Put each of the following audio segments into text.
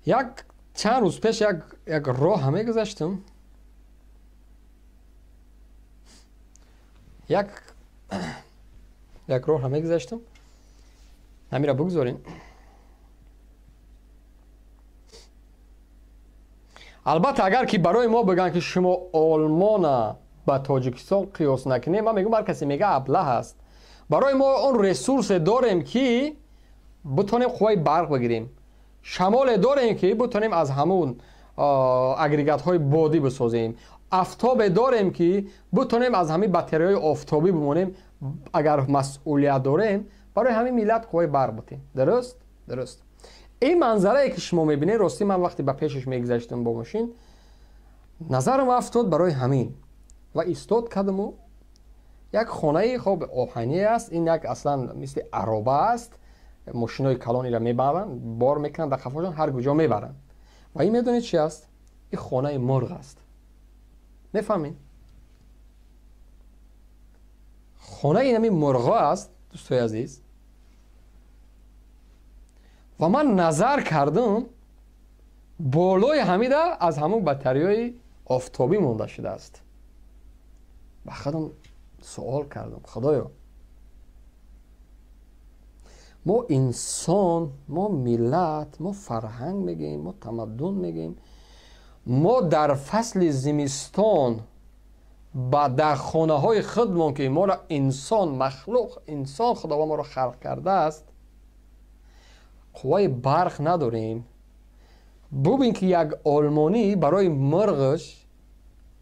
یک چند روز پیش یک راه همه گذاشتم. یک راه همه گذاشتم. همین را بگذارین. البته اگر که برای ما بگن که شما آلمان با تاجیکستان قیاس نکنیم، من میگم هر کسی میگه ابله هست. برای ما اون ریسورس داریم که بتونیم قوای برق بگیریم، شمال داریم که بتونیم از همون اگریگات های بادی بسازیم، آفتاب داریم که بتونیم از همین باتری های آفتابی بمونیم. اگر مسئولیت داریم برای همین ملت قوای برق بتیم. درست. این منظره ای که شما میبینید، راستی من وقتی به پیشش میگذشتم با ماشین نظرم افتاد برای همین و ایستاد کردم و یک خانه خوب آهنی است. این یک اصلا مثل عربه است، ماشینای کلانی را میبرن، بار میکنن در خفاشان هر کجا میبرن. و این میدونید چی است؟ این خانه مرغ است. میفهمین؟ خانه این مرغ است دوستای عزیز. و من نظر کردم بالای همیده از همون بطریای آفتابی مونده شده است. و خودم سوال کردم خدایا، ما انسان، ما ملت، ما فرهنگ میگیم، ما تمدن میگیم، ما در فصل زمستان در خانه های خودمون که ما را انسان، مخلوق انسان خداوند ما را خلق کرده است، قوای برق نداریم. ببین که یک آلمانی برای مرغش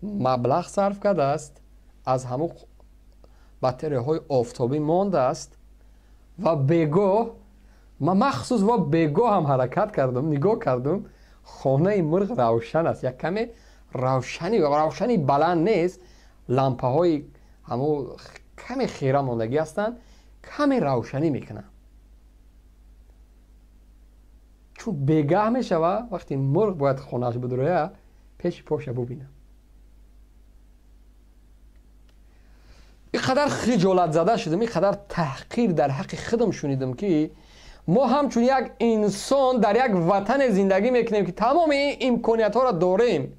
مبلغ صرف کرده است، از همون بطری های آفتابی مانده است و بگاه، من مخصوص و بگاه هم حرکت کردم، نگاه کردم، خانه مرغ روشن است. یک کمی روشنی بلند نیست، لامپه های همون کمی خیره ماندگی هستند، کمی روشنی میکنن. چون بگاه میشوه وقتی مرغ باید خونهش بدرویه، پیش پاش ببینم. اینقدر خجالت زده شدم، اینقدر تحقیر در حق خودم شنیدم که ما همچون یک انسان در یک وطن زندگی میکنیم که تمام این امکانیت ها را داریم.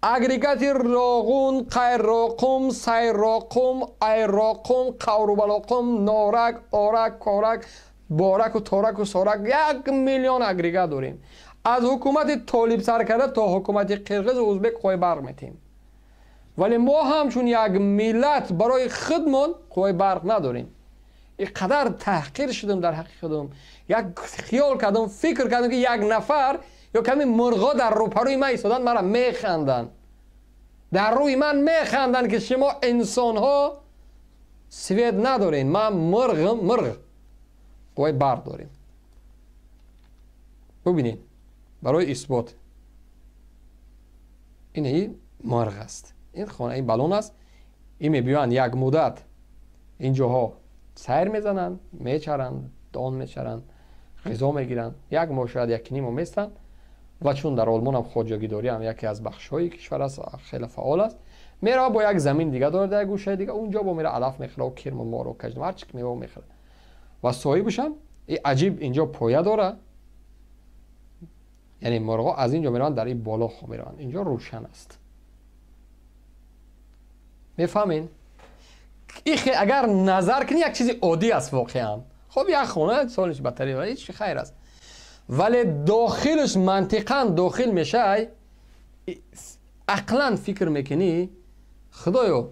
اگریگات راغون، قیراقم، سیراقم، ایراقم، قوروبلاقم، نارک، آرک، کارک، بارک و تارک و سارک، 1,000,000 اگریگات داریم. از حکومت طالب سرکرده تا حکومت قرقیز و ازبک قوای برق میتیم. ولی ما همچون یک ملت برای خودمون قوای برق نداریم. اینقدر تحقیر شدم در حق خودم. یک خیال کردم، فکر کردم که یک نفر یا کمی مرغا در روپروی من ایستادن، مرا میخندن، در روی من میخندن که شما انسان ها سوید ندارین، من مرغ قوای برق داریم. ببینید برای اثبات این مرغ است، این خانه، این بالون است. این میبیان یک مدت اینجاها سیر میزنن، میچرن، دان میچرن، غذا میگیرن، یک ماه شاید 1.5 ماه میستن. و چون در آلمان هم خواجگیداری هم یکی از بخش های کشور است، خیلی فعال است، میره با یک زمین دیگه داره در گوشه دیگه، اونجا با میره علف میخره و کرم و مار و کژدم هر چی که میوه میخره. و صاحبش هم این عجیب اینجا پایه داره، یعنی مرغا از اینجا میرن در این بالا میرن، اینجا روشن است. میفهمین؟ این اگر نظر کنی یک چیزی عادی است واقعا. خب یک خونه سالش بطری و هیچ خیر است، ولی داخلش منطقاً داخل میشه، عقلاً فکر میکنی خدایا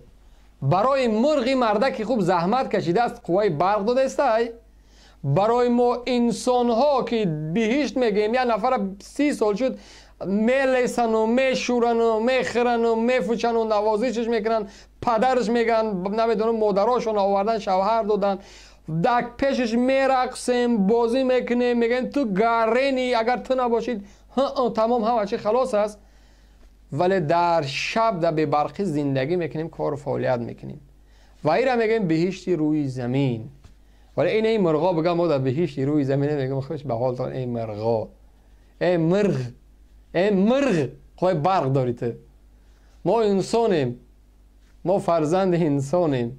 برای مرغی مرده که خوب زحمت کشیده است قوای برق داده است، برای ما انسان ها که بهشت میگیم یک نفر 30 سال شد میلیسن و میشورن و میخرن و میفوچن و نوازشش میکنن، پدرش میگن نمیدونم مادراشون آوردن شوهر دادن، دک پیشش میرقصیم، بازی میکنیم، میگن تو گارینی، اگر تو نباشید تمام همه چی خلاص است. ولی در شب در ببرقی زندگی میکنیم، کار و فعالیت میکنیم و این را میگیم بهشتی روی زمین. ولی این مرغا بگم ما در بهشتی روی زمین میگم خوش به حالتان. این مرغا، این مرغ قوی برق داری تو. ما انسانیم، ما فرزند انسانیم،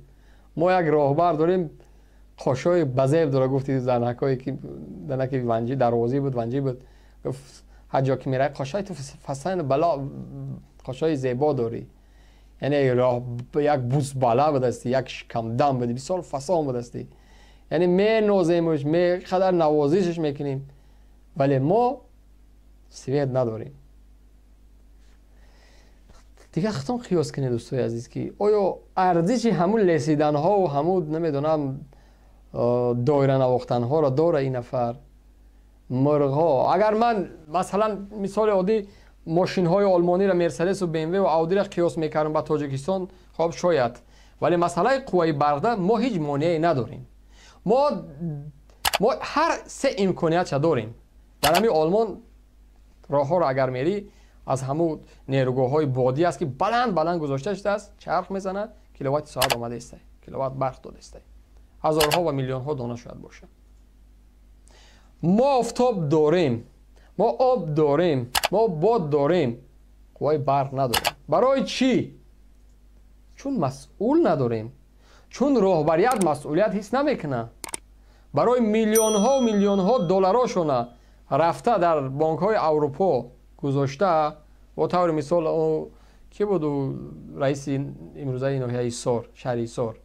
ما یک راهبر داریم، خاشای بزیب داره. گفتی زنکایی که ونجی دروازی بود، ونجی بود، گفت هر جا که میره قاشای تو فسن بلا قاشای زیبا داری، یعنی راه یک بوس بالا بدستی، یک کم دم بدی، بسیار فسان بدستی، یعنی می نوزیمش، می خدر نوازیشش میکنیم، ولی ما سوید نداریم. دیگه خودتون قیاس کنید دوستای عزیز که آیا ارزش همون لسیدن ها و همون نمیدونم دایره نواختن ها را داره این نفر؟ مرغ ها، اگر من مثلا مثال عادی ماشین های آلمانی را مرسدس و BMW و اودی را قیاس میکردم با تاجیکستان، خب شاید، ولی مسئله قوای برق ما هیچ مانعی نداریم. ما هر سه امکانیت داریم. در همین آلمان راه ها را اگر میری از همون نیروگاه های بادی است که بلند گذاشته شده است، چرخ میزنه، کیلووات ساعت آمده است، کیلووات برق داده است، هزارها و میلیون ها دانه شاید باشه. ما آفتاب داریم، ما آب داریم، ما باد داریم، قوای برق نداریم. برای چی؟ چون مسئول نداریم، چون رهبریت مسئولیت حس نمیکنه. برای میلیون ها و میلیون ها دلاراشونه رفته در بانک های اروپا گذاشته. و طور مثال او کی بود رئیس امروزه ناحیه ایسار، شهر ایسار،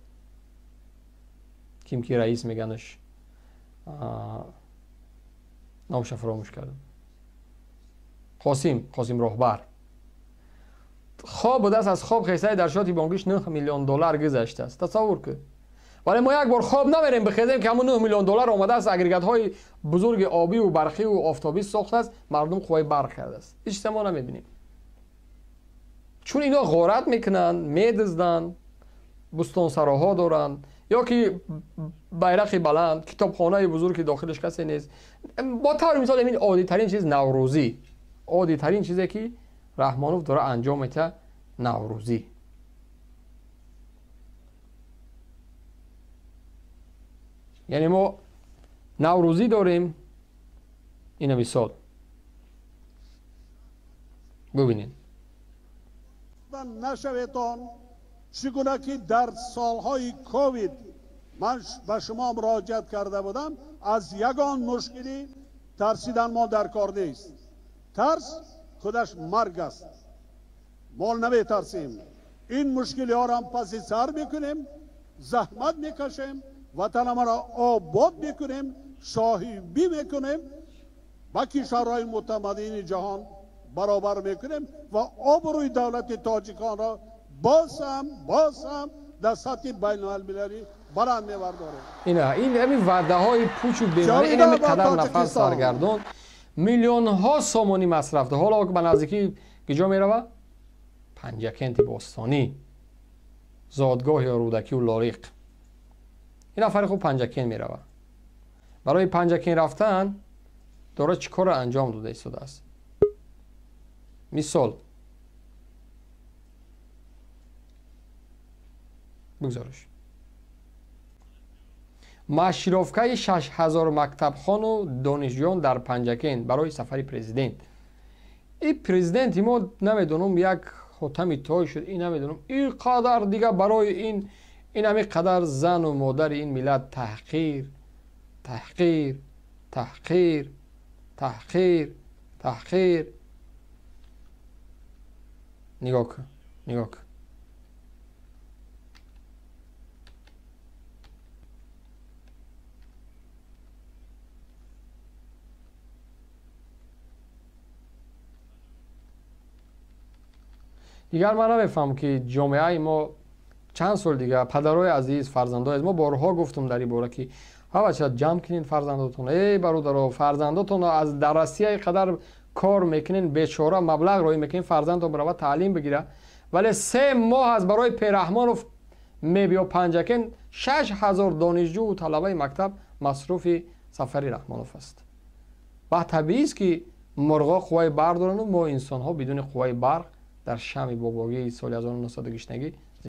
کیم کی رئیس میگنش، نامش فراموش کردم، قاسم رهبر. خواب بوده از خواب خیسته در شاتی بانکیش 9 میلیون دلار گذشته است. تصور کن. ولی ما یک بار خواب نمیریم بخیزیم که همون 9 میلیون دلار آمده است، اگریگات های بزرگ آبی و برقی و آفتابی ساخته است، مردم قوای برق کرده است. هیچ ما نمیبینیم. چون اینا غارت میکنن، میدزدن، بستان سراها دارن، یا که بیرق بلند، کتابخانه بزرگ که داخلش کسی نیست. با طور مثال این عادی ترین چیز نوروزی، عادی ترین چیزی که رحمانوف داره انجام میده نوروزی. یعنی ما نوروزی داریم. این مثال ببینید نشویتان چگونه که در سالهای کووید من به شما مراجعت کرده بودم، از یگان مشکلی ترسیدن ما در کار نیست. ترس خودش مرگ است. ما نمی ترسیم. این مشکلی ها را هم پس سر میکنیم، زحمت میکشیم، وطن ما را آباد میکنیم، صاحبی میکنیم، با کشورهای متمدن جهان برابر میکنیم و آبروی دولت تاجیکان را باز هم در سطح بین المللی بلند میبرداریم. این همین وعده های پوچ و بیماری، این همین قدر نفر سرگردان، میلیون ها سامانی مصرف ده. حالا که به نزدیکی کجا میروه؟ پنجکنت باستانی، زادگاه رودکی و لاریق. این نفر خوب پنجکن میروه. برای پنجکن رفتن داره چیکار انجام داده ایستاده است. مثال بگذارش مشرفکه 6000 مکتب خان و دانشجویان در پنجکن برای سفر پرزیدنت. این پرزیدنت ما نمیدونم یک ختمی تای شد، این نمیدونم این قدر دیگه برای این همه قدر زن و مادر این ملت تحقیر تحقیر تحقیر تحقیر تحقیر. نگاه کن نگاه کن. دیگر من نمیفهم که جامعه ما چند سال دیگه پدرای عزیز، فرزندای عزیز، ما بارها گفتم در این باره که ها بچه جمع کنین فرزنداتون، ای برادرها فرزنداتون از درسی قدر کار میکنین، بیچاره مبلغ روی میکنین فرزندتون برای تعلیم بگیره، ولی 3 ماه از برای پیرحمانوف میبیا پنجکن 6000 دانشجو و طلبه مکتب مصروف سفری رحمانوف است. و طبیعی است که مرغا قوای برق دارن و ما انسان ها بدون قوای برق در شمع بابایی سال 1900 گشنگی